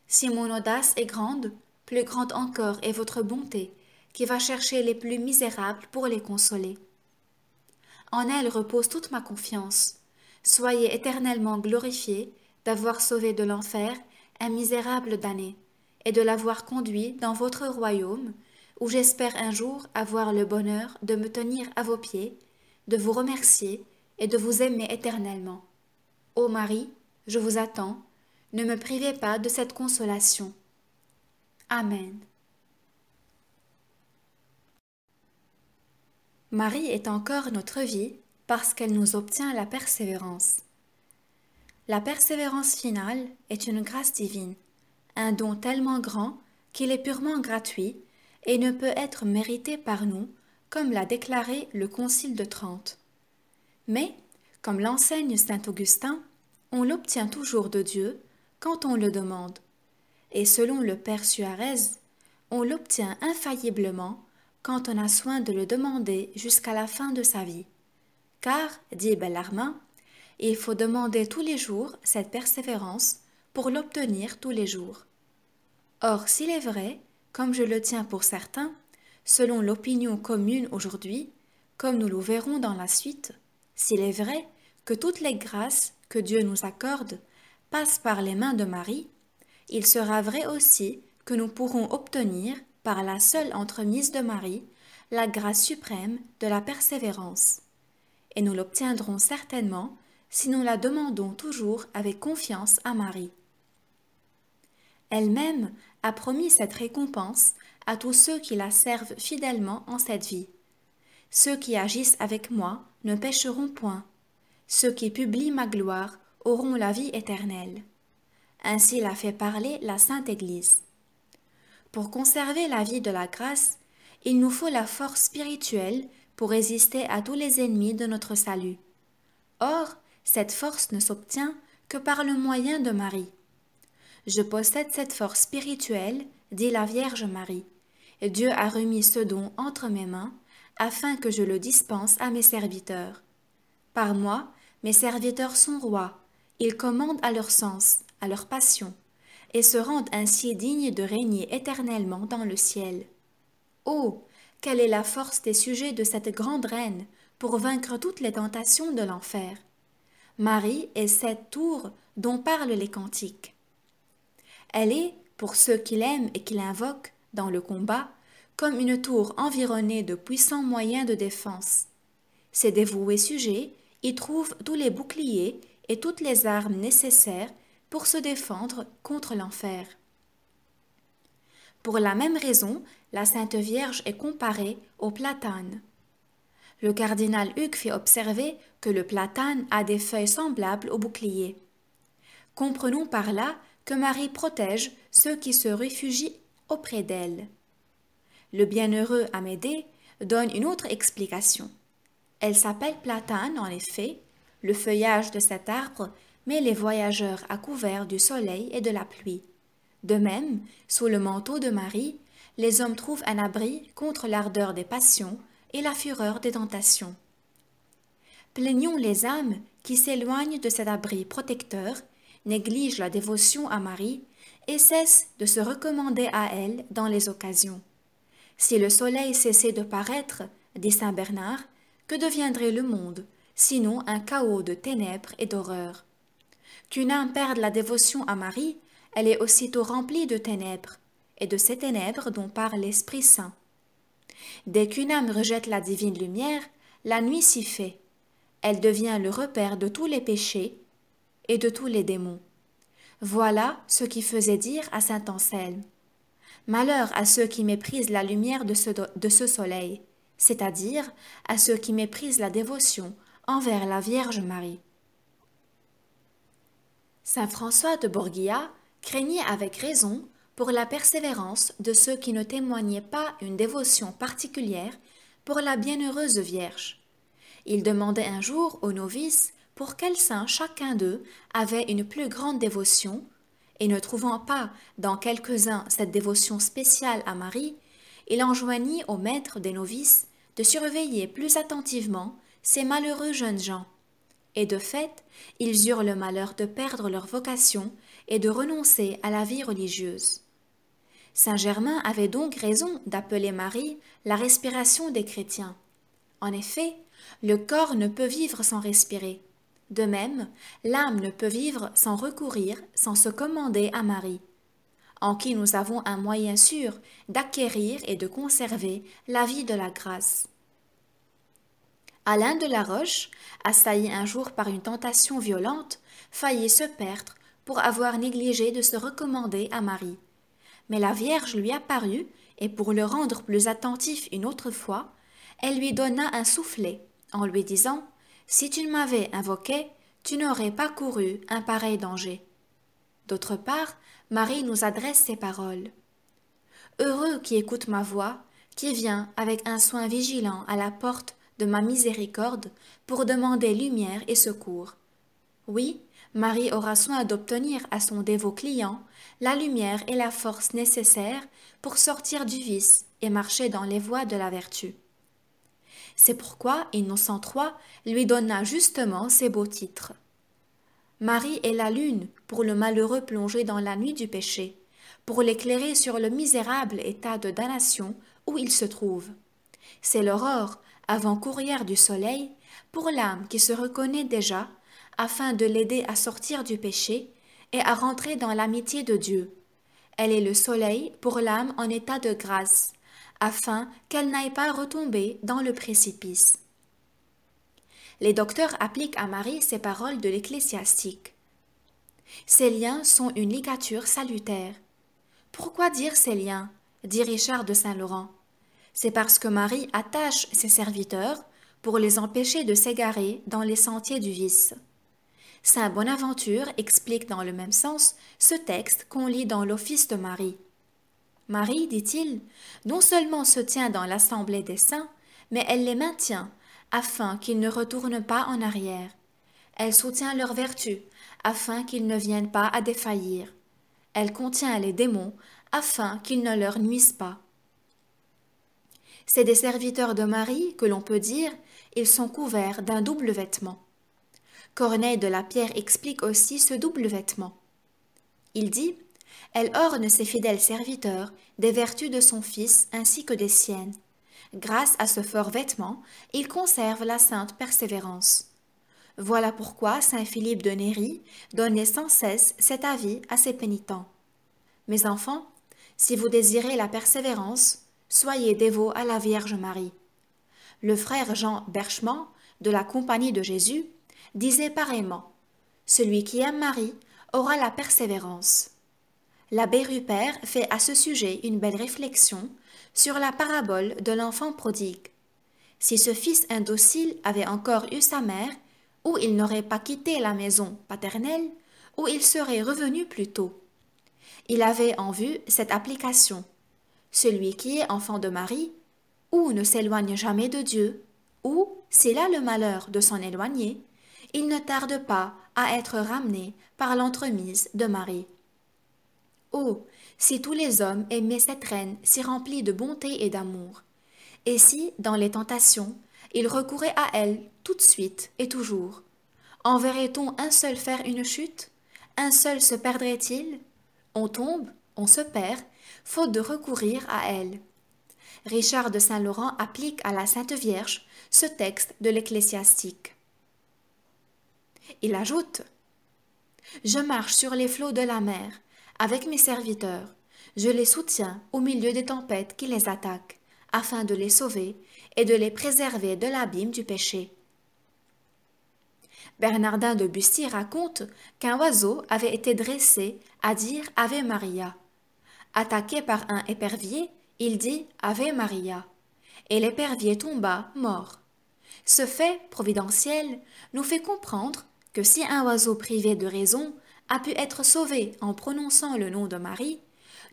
S1: Si mon audace est grande, plus grande encore est votre bonté, qui va chercher les plus misérables pour les consoler. En elle repose toute ma confiance. Soyez éternellement glorifiés d'avoir sauvé de l'enfer un misérable damné, et de l'avoir conduit dans votre royaume, où j'espère un jour avoir le bonheur de me tenir à vos pieds, de vous remercier et de vous aimer éternellement. Ô Marie, je vous attends, ne me privez pas de cette consolation. Amen. Marie est encore notre vie parce qu'elle nous obtient la persévérance. La persévérance finale est une grâce divine, un don tellement grand qu'il est purement gratuit et ne peut être mérité par nous, comme l'a déclaré le Concile de Trente. Mais, comme l'enseigne saint Augustin, on l'obtient toujours de Dieu quand on le demande. Et selon le Père Suarez, on l'obtient infailliblement quand on a soin de le demander jusqu'à la fin de sa vie. Car, dit Bellarmin, il faut demander tous les jours cette persévérance pour l'obtenir tous les jours. Or, s'il est vrai, comme je le tiens pour certain, selon l'opinion commune aujourd'hui, comme nous le verrons dans la suite, s'il est vrai que toutes les grâces que Dieu nous accorde passent par les mains de Marie, il sera vrai aussi que nous pourrons obtenir, par la seule entremise de Marie, la grâce suprême de la persévérance. Et nous l'obtiendrons certainement si nous la demandons toujours avec confiance à Marie. Elle-même a promis cette récompense à tous ceux qui la servent fidèlement en cette vie. Ceux qui agissent avec moi ne pécheront point. Ceux qui publient ma gloire auront la vie éternelle. Ainsi l'a fait parler la Sainte Église. Pour conserver la vie de la grâce, il nous faut la force spirituelle pour résister à tous les ennemis de notre salut. Or, cette force ne s'obtient que par le moyen de Marie. Je possède cette force spirituelle, dit la Vierge Marie, et Dieu a remis ce don entre mes mains, afin que je le dispense à mes serviteurs. Par moi, mes serviteurs sont rois, ils commandent à leur sens, à leur passion, et se rendent ainsi dignes de régner éternellement dans le ciel. Oh, quelle est la force des sujets de cette grande reine pour vaincre toutes les tentations de l'enfer! Marie est cette tour dont parlent les cantiques. Elle est, pour ceux qui l'aiment et qui l'invoquent dans le combat, comme une tour environnée de puissants moyens de défense. Ses dévoués sujets y trouvent tous les boucliers et toutes les armes nécessaires pour se défendre contre l'enfer. Pour la même raison, la Sainte Vierge est comparée au platane. Le cardinal Hugues fit observer que le platane a des feuilles semblables au bouclier. Comprenons par là que Marie protège ceux qui se réfugient auprès d'elle. Le bienheureux Amédée donne une autre explication. Elle s'appelle platane, en effet, le feuillage de cet arbre met les voyageurs à couvert du soleil et de la pluie. De même, sous le manteau de Marie, les hommes trouvent un abri contre l'ardeur des passions et la fureur des tentations. Plaignons les âmes qui s'éloignent de cet abri protecteur, négligent la dévotion à Marie et cessent de se recommander à elle dans les occasions. Si le soleil cessait de paraître, dit saint Bernard, que deviendrait le monde, sinon un chaos de ténèbres et d'horreurs? Qu'une âme perde la dévotion à Marie, elle est aussitôt remplie de ténèbres, et de ces ténèbres dont parle l'Esprit Saint. Dès qu'une âme rejette la divine lumière, la nuit s'y fait. Elle devient le repère de tous les péchés et de tous les démons. Voilà ce qui faisait dire à saint Anselme: malheur à ceux qui méprisent la lumière de ce soleil, c'est-à-dire à ceux qui méprisent la dévotion envers la Vierge Marie. Saint François de Borgia craignait avec raison pour la persévérance de ceux qui ne témoignaient pas une dévotion particulière pour la bienheureuse Vierge. Il demandait un jour aux novices pour quel saint chacun d'eux avait une plus grande dévotion, et ne trouvant pas dans quelques-uns cette dévotion spéciale à Marie, il enjoignit au maître des novices de surveiller plus attentivement ces malheureux jeunes gens. Et de fait, ils eurent le malheur de perdre leur vocation et de renoncer à la vie religieuse. Saint Germain avait donc raison d'appeler Marie la respiration des chrétiens. En effet, le corps ne peut vivre sans respirer. De même, l'âme ne peut vivre sans recourir, sans se commander à Marie, en qui nous avons un moyen sûr d'acquérir et de conserver la vie de la grâce. Alain de la Roche, assailli un jour par une tentation violente, faillit se perdre pour avoir négligé de se recommander à Marie. Mais la Vierge lui apparut, et pour le rendre plus attentif une autre fois, elle lui donna un soufflet, en lui disant: « Si tu m'avais invoqué, tu n'aurais pas couru un pareil danger. » D'autre part, Marie nous adresse ces paroles: « Heureux qui écoute ma voix, qui vient avec un soin vigilant à la porte de ma miséricorde pour demander lumière et secours. » Oui, Marie aura soin d'obtenir à son dévot client la lumière et la force nécessaires pour sortir du vice et marcher dans les voies de la vertu. C'est pourquoi Innocent III lui donna justement ces beaux titres. Marie est la lune pour le malheureux plongé dans la nuit du péché, pour l'éclairer sur le misérable état de damnation où il se trouve. C'est l'aurore, avant-courrière du soleil, pour l'âme qui se reconnaît déjà, afin de l'aider à sortir du péché et à rentrer dans l'amitié de Dieu. Elle est le soleil pour l'âme en état de grâce, afin qu'elle n'aille pas retomber dans le précipice. Les docteurs appliquent à Marie ces paroles de l'Ecclésiastique. Ces liens sont une ligature salutaire. Pourquoi dire ces liens, dit Richard de Saint-Laurent? C'est parce que Marie attache ses serviteurs pour les empêcher de s'égarer dans les sentiers du vice. Saint Bonaventure explique dans le même sens ce texte qu'on lit dans l'Office de Marie. Marie, dit-il, non seulement se tient dans l'assemblée des saints, mais elle les maintient, afin qu'ils ne retournent pas en arrière. Elle soutient leurs vertus, afin qu'ils ne viennent pas à défaillir. Elle contient les démons, afin qu'ils ne leur nuisent pas. C'est des serviteurs de Marie que l'on peut dire, ils sont couverts d'un double vêtement. Corneille de la Pierre explique aussi ce double vêtement. Il dit: elle orne ses fidèles serviteurs des vertus de son Fils ainsi que des siennes. Grâce à ce fort vêtement, il conserve la sainte persévérance. Voilà pourquoi saint Philippe de Néri donnait sans cesse cet avis à ses pénitents. Mes enfants, si vous désirez la persévérance, soyez dévots à la Vierge Marie. Le frère Jean Berchemans, de la Compagnie de Jésus, disait pareillement: celui qui aime Marie aura la persévérance. L'abbé Rupert fait à ce sujet une belle réflexion sur la parabole de l'enfant prodigue. Si ce fils indocile avait encore eu sa mère, ou il n'aurait pas quitté la maison paternelle, ou il serait revenu plus tôt. Il avait en vue cette application. Celui qui est enfant de Marie, ou ne s'éloigne jamais de Dieu, ou, s'il a le malheur de s'en éloigner, il ne tarde pas à être ramené par l'entremise de Marie. Oh, si tous les hommes aimaient cette reine si remplie de bonté et d'amour, et si, dans les tentations, ils recouraient à elle tout de suite et toujours, en verrait-on un seul faire une chute? Un seul se perdrait-il? On tombe, on se perd, faute de recourir à elle. Richard de Saint-Laurent applique à la Sainte Vierge ce texte de l'Ecclésiastique. Il ajoute « Je marche sur les flots de la mer, avec mes serviteurs, je les soutiens au milieu des tempêtes qui les attaquent, afin de les sauver et de les préserver de l'abîme du péché. » Bernardin de Busty raconte qu'un oiseau avait été dressé à dire Ave Maria. Attaqué par un épervier, il dit Ave Maria, et l'épervier tomba mort. Ce fait providentiel nous fait comprendre que si un oiseau privé de raison a pu être sauvé en prononçant le nom de Marie,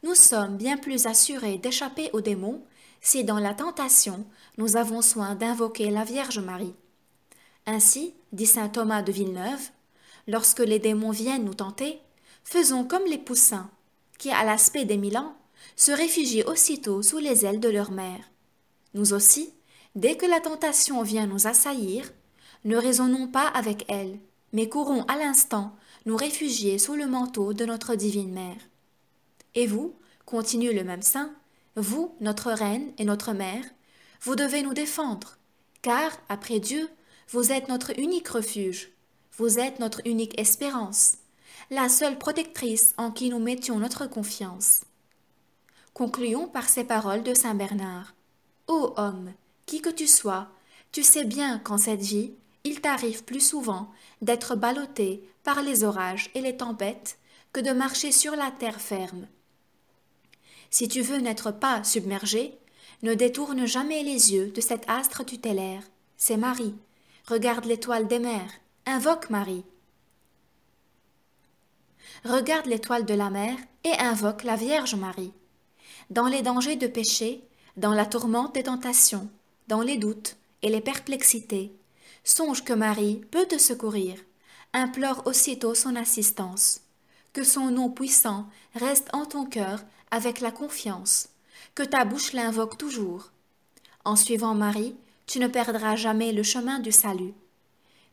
S1: nous sommes bien plus assurés d'échapper aux démons si dans la tentation nous avons soin d'invoquer la Vierge Marie. Ainsi, dit saint Thomas de Villeneuve, lorsque les démons viennent nous tenter, faisons comme les poussins, qui, à l'aspect des Milans, se réfugient aussitôt sous les ailes de leur mère. Nous aussi, dès que la tentation vient nous assaillir, ne raisonnons pas avec elle, mais courons à l'instant nous réfugier sous le manteau de notre divine mère. Et vous, continue le même saint, vous, notre reine et notre mère, vous devez nous défendre, car, après Dieu, vous êtes notre unique refuge, vous êtes notre unique espérance, la seule protectrice en qui nous mettions notre confiance. Concluons par ces paroles de saint Bernard. Ô homme, qui que tu sois, tu sais bien qu'en cette vie, il t'arrive plus souvent d'être ballotté par les orages et les tempêtes que de marcher sur la terre ferme. Si tu veux n'être pas submergé, ne détourne jamais les yeux de cet astre tutélaire, c'est Marie. Regarde l'étoile des mers, invoque Marie. Regarde l'étoile de la mer et invoque la Vierge Marie. Dans les dangers de péché, dans la tourmente des tentations, dans les doutes et les perplexités, songe que Marie peut te secourir, implore aussitôt son assistance, que son nom puissant reste en ton cœur avec la confiance, que ta bouche l'invoque toujours. En suivant Marie, tu ne perdras jamais le chemin du salut.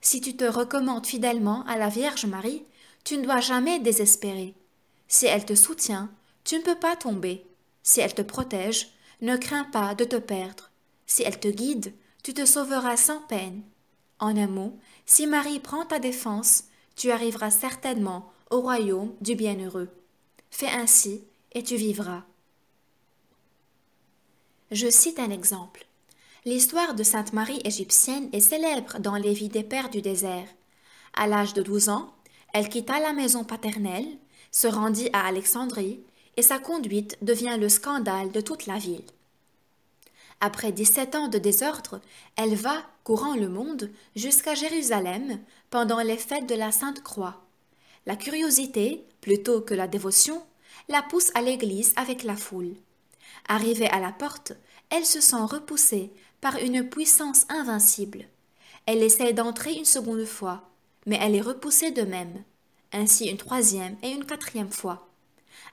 S1: Si tu te recommandes fidèlement à la Vierge Marie, tu ne dois jamais désespérer. Si elle te soutient, tu ne peux pas tomber. Si elle te protège, ne crains pas de te perdre. Si elle te guide, tu te sauveras sans peine. En un mot, si Marie prend ta défense, tu arriveras certainement au royaume du bienheureux. Fais ainsi et tu vivras. Je cite un exemple. L'histoire de Sainte Marie égyptienne est célèbre dans les vies des pères du désert. À l'âge de 12 ans, elle quitta la maison paternelle, se rendit à Alexandrie et sa conduite devient le scandale de toute la ville. Après 17 ans de désordre, elle va, courant le monde, jusqu'à Jérusalem pendant les fêtes de la Sainte Croix. La curiosité, plutôt que la dévotion, la pousse à l'église avec la foule. Arrivée à la porte, elle se sent repoussée par une puissance invincible. Elle essaie d'entrer une seconde fois, mais elle est repoussée de même, ainsi une troisième et une quatrième fois.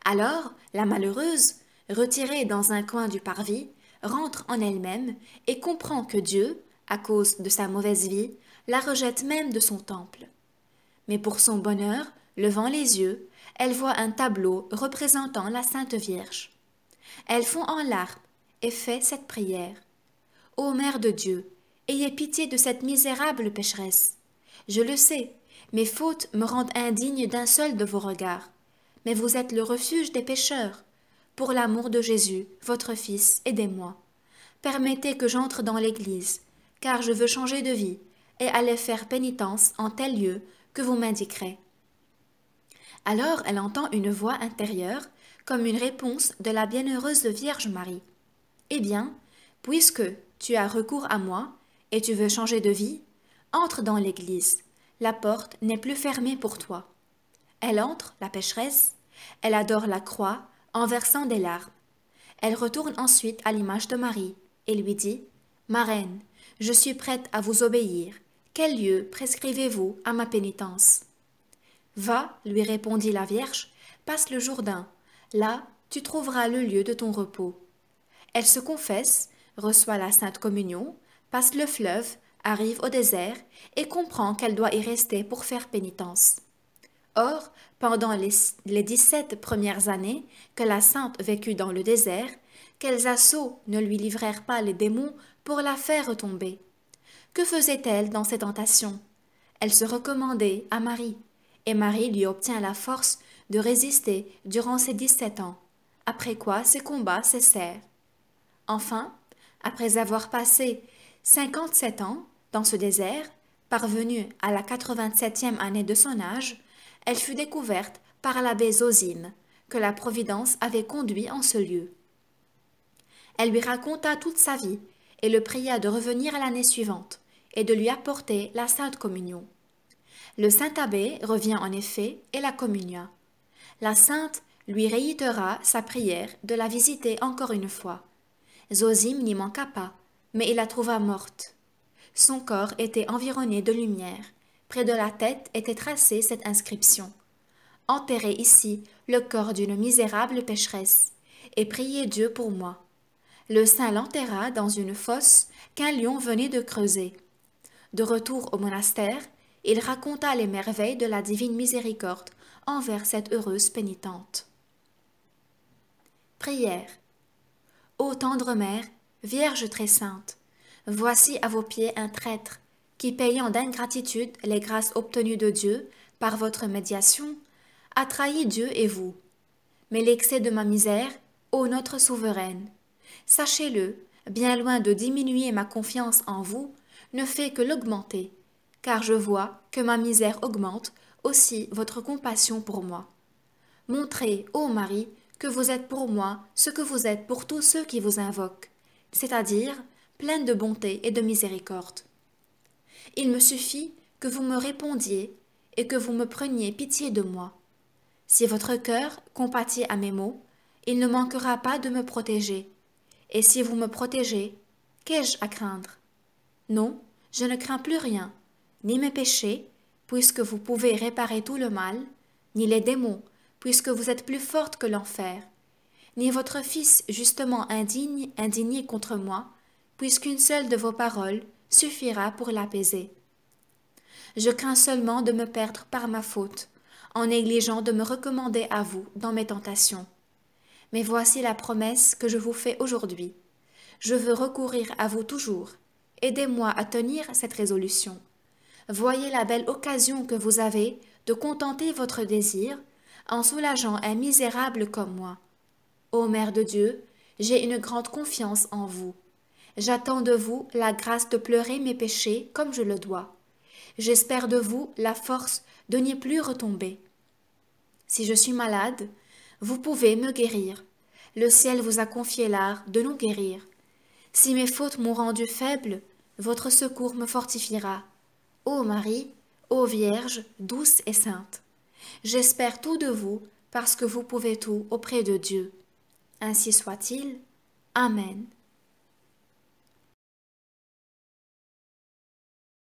S1: Alors, la malheureuse, retirée dans un coin du parvis, rentre en elle-même et comprend que Dieu, à cause de sa mauvaise vie, la rejette même de son temple. Mais pour son bonheur, levant les yeux, elle voit un tableau représentant la Sainte Vierge. Elle fond en larmes et fait cette prière. Ô Mère de Dieu, ayez pitié de cette misérable pécheresse. Je le sais, mes fautes me rendent indigne d'un seul de vos regards. Mais vous êtes le refuge des pécheurs. Pour l'amour de Jésus, votre Fils, aidez-moi. Permettez que j'entre dans l'Église, car je veux changer de vie et aller faire pénitence en tel lieu que vous m'indiquerez. Alors elle entend une voix intérieure comme une réponse de la bienheureuse Vierge Marie. Eh bien, puisque tu as recours à moi et tu veux changer de vie, entre dans l'église. La porte n'est plus fermée pour toi. Elle entre, la pécheresse, elle adore la croix en versant des larmes. Elle retourne ensuite à l'image de Marie et lui dit « Ma reine, je suis prête à vous obéir. Quel lieu prescrivez-vous à ma pénitence ?» « Va, lui répondit la Vierge, passe le Jourdain. Là, tu trouveras le lieu de ton repos. » Elle se confesse, reçoit la Sainte Communion, passe le fleuve, arrive au désert et comprend qu'elle doit y rester pour faire pénitence. Or, pendant les 17 premières années que la sainte vécut dans le désert, quels assauts ne lui livrèrent pas les démons pour la faire retomber? Que faisait-elle dans ces tentations? Elle se recommandait à Marie, et Marie lui obtient la force de résister durant ces 17 ans, après quoi ses combats cessèrent. Enfin, après avoir passé 57 ans dans ce désert, parvenue à la 87e année de son âge, elle fut découverte par l'abbé Zosime, que la Providence avait conduit en ce lieu. Elle lui raconta toute sa vie et le pria de revenir l'année suivante et de lui apporter la Sainte Communion. Le saint abbé revient en effet et la communia. La sainte lui réitéra sa prière de la visiter encore une fois. Zosime n'y manqua pas, mais il la trouva morte. Son corps était environné de lumière. Près de la tête était tracée cette inscription: « Enterrez ici le corps d'une misérable pécheresse, et priez Dieu pour moi. » Le saint l'enterra dans une fosse qu'un lion venait de creuser. De retour au monastère, il raconta les merveilles de la divine miséricorde envers cette heureuse pénitente. Prière. Ô tendre mère, Vierge très sainte, voici à vos pieds un traître qui, payant d'ingratitude les grâces obtenues de Dieu par votre médiation, a trahi Dieu et vous. Mais l'excès de ma misère, ô notre souveraine, sachez-le, bien loin de diminuer ma confiance en vous, ne fait que l'augmenter, car je vois que ma misère augmente aussi votre compassion pour moi. Montrez, ô Marie, que vous êtes pour moi ce que vous êtes pour tous ceux qui vous invoquent, c'est-à-dire pleine de bonté et de miséricorde. Il me suffit que vous me répondiez et que vous me preniez pitié de moi. Si votre cœur compatit à mes maux, il ne manquera pas de me protéger. Et si vous me protégez, qu'ai-je à craindre? Non, je ne crains plus rien, ni mes péchés, puisque vous pouvez réparer tout le mal, ni les démons, puisque vous êtes plus forte que l'enfer, ni votre Fils justement indigné contre moi, puisqu'une seule de vos paroles suffira pour l'apaiser. Je crains seulement de me perdre par ma faute, en négligeant de me recommander à vous dans mes tentations. Mais voici la promesse que je vous fais aujourd'hui. Je veux recourir à vous toujours. Aidez-moi à tenir cette résolution. Voyez la belle occasion que vous avez de contenter votre désir en soulageant un misérable comme moi. Ô Mère de Dieu, j'ai une grande confiance en vous. J'attends de vous la grâce de pleurer mes péchés comme je le dois. J'espère de vous la force de n'y plus retomber. Si je suis malade, vous pouvez me guérir. Le ciel vous a confié l'art de nous guérir. Si mes fautes m'ont rendu faible, votre secours me fortifiera. Ô Marie, ô Vierge, douce et sainte, j'espère tout de vous parce que vous pouvez tout auprès de Dieu. Ainsi soit-il. Amen.